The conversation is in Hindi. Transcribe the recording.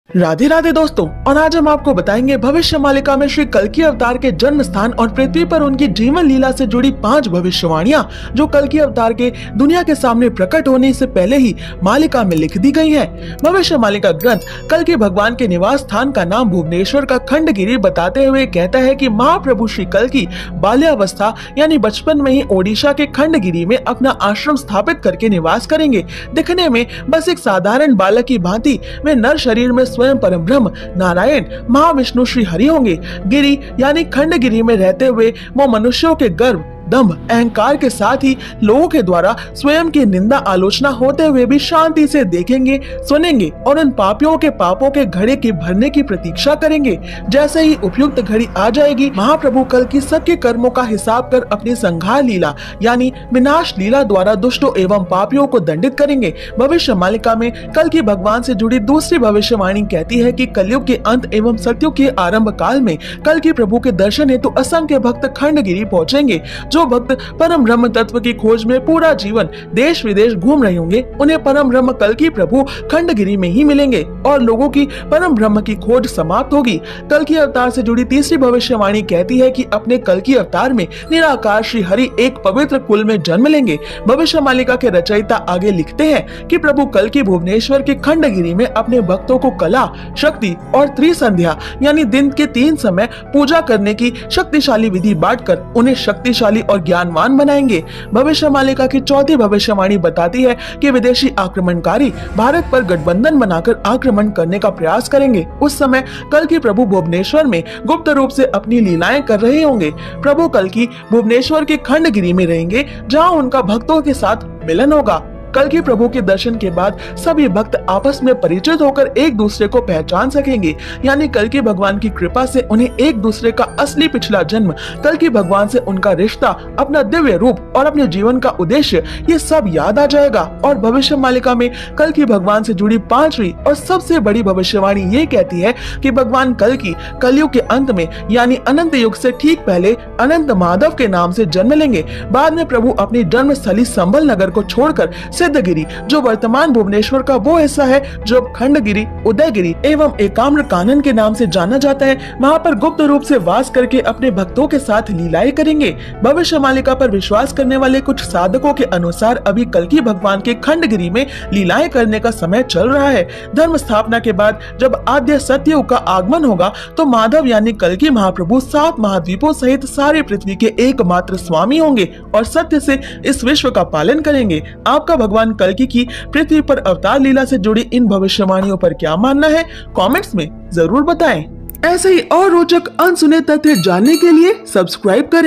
राधे राधे दोस्तों, और आज हम आपको बताएंगे भविष्य मालिका में श्री कल्कि अवतार के जन्म स्थान और पृथ्वी पर उनकी जीवन लीला से जुड़ी 5 भविष्यवाणियां जो कल्कि अवतार के दुनिया के सामने प्रकट होने से पहले ही मालिका में लिख दी गई हैं। भविष्य मालिका ग्रंथ कल्कि भगवान के निवास स्थान का नाम भुवनेश्वर का खंडगिरी बताते हुए कहता है कि महाप्रभु श्री कल्कि बाल्यावस्था यानी बचपन में ही ओडिशा के खंडगिरी में अपना आश्रम स्थापित करके निवास करेंगे। दिखने में बस एक साधारण बालक की भांति वे नर शरीर में स्वयं परम ब्रह्म नारायण महाविष्णु श्री हरि होंगे। गिरी यानी खंडगिरी में रहते हुए वो मनुष्यों के गर्भ दम्भ अहंकार के साथ ही लोगों के द्वारा स्वयं की निंदा आलोचना होते हुए भी शांति से देखेंगे, सुनेंगे और उन पापियों के पापों के घड़े के भरने की प्रतीक्षा करेंगे। जैसे ही उपयुक्त घड़ी आ जाएगी, महाप्रभु कल्कि सबके कर्मों का हिसाब कर अपनी संहार लीला यानी विनाश लीला द्वारा दुष्टों एवं पापियों को दंडित करेंगे। भविष्य मालिका में कल्कि भगवान से जुड़ी दूसरी भविष्यवाणी कहती है कि कलयुग के अंत एवं सतयुग के आरंभ काल में कल्कि प्रभु के दर्शन हेतु असंख्य भक्त खंडगिरी पहुँचेंगे। जो भक्त परम ब्रह्म तत्व की खोज में पूरा जीवन देश विदेश घूम रहे होंगे, उन्हें परम ब्रह्म कल्कि प्रभु खंडगिरी में ही मिलेंगे और लोगों की परम ब्रह्म की खोज समाप्त होगी। कल्कि अवतार से जुड़ी तीसरी भविष्यवाणी कहती है कि अपने कल्कि अवतार में निराकार श्री हरि एक पवित्र कुल में जन्म लेंगे। भविष्य मालिका के रचयिता आगे लिखते हैं कि प्रभु कल्कि भुवनेश्वर के खंडगिरी में अपने भक्तों को कला, शक्ति और त्रिसंध्या यानी दिन के 3 समय पूजा करने की शक्तिशाली विधि बांटकर उन्हें शक्तिशाली और ज्ञानवान बनाएंगे। भविष्य मालिका की चौथी भविष्यवाणी बताती है कि विदेशी आक्रमणकारी भारत पर गठबंधन बनाकर आक्रमण करने का प्रयास करेंगे। उस समय कल्कि प्रभु भुवनेश्वर में गुप्त रूप से अपनी लीलाएं कर रहे होंगे। प्रभु कल्कि भुवनेश्वर के खंडगिरी में रहेंगे, जहां उनका भक्तों के साथ मिलन होगा। कल्कि प्रभु के दर्शन के बाद सभी भक्त आपस में परिचित होकर एक दूसरे को पहचान सकेंगे, यानी कल्कि भगवान की कृपा से उन्हें एक दूसरे का असली पिछला जन्म, कल्कि भगवान से उनका रिश्ता, अपना दिव्य रूप और अपने जीवन का उद्देश्य ये सब याद आ जाएगा। और भविष्य मालिका में कल्कि भगवान से जुड़ी 5वीं और सबसे बड़ी भविष्यवाणी ये कहती है कि भगवान कल्कि कलयुग के अंत में यानी अनंत युग से ठीक पहले अनंत माधव के नाम से जन्म लेंगे। बाद में प्रभु अपनी जन्म स्थली संभल नगर को छोड़कर सिद्धगिरी, जो वर्तमान भुवनेश्वर का वो हिस्सा है जो खंडगिरी, उदयगिरी एवं एकाम्र कानन के नाम से जाना जाता है, वहाँ पर गुप्त रूप से वास करके अपने भक्तों के साथ लीलाएं करेंगे। भविष्य मालिका पर विश्वास करने वाले कुछ साधकों के अनुसार अभी कल्कि भगवान के खंडगिरी में लीलाएं करने का समय चल रहा है। धर्म स्थापना के बाद जब आद्य सत्ययुग का आगमन होगा तो माधव यानी कल्कि महाप्रभु 7 महाद्वीपों सहित सारी पृथ्वी के एकमात्र स्वामी होंगे और सत्य से इस विश्व का पालन करेंगे। आपका भगवान कल्कि की पृथ्वी पर अवतार लीला से जुड़ी इन भविष्यवाणियों पर क्या मानना है, कमेंट्स में जरूर बताएं। ऐसे ही और रोचक अनसुने तथ्य जानने के लिए सब्सक्राइब करें।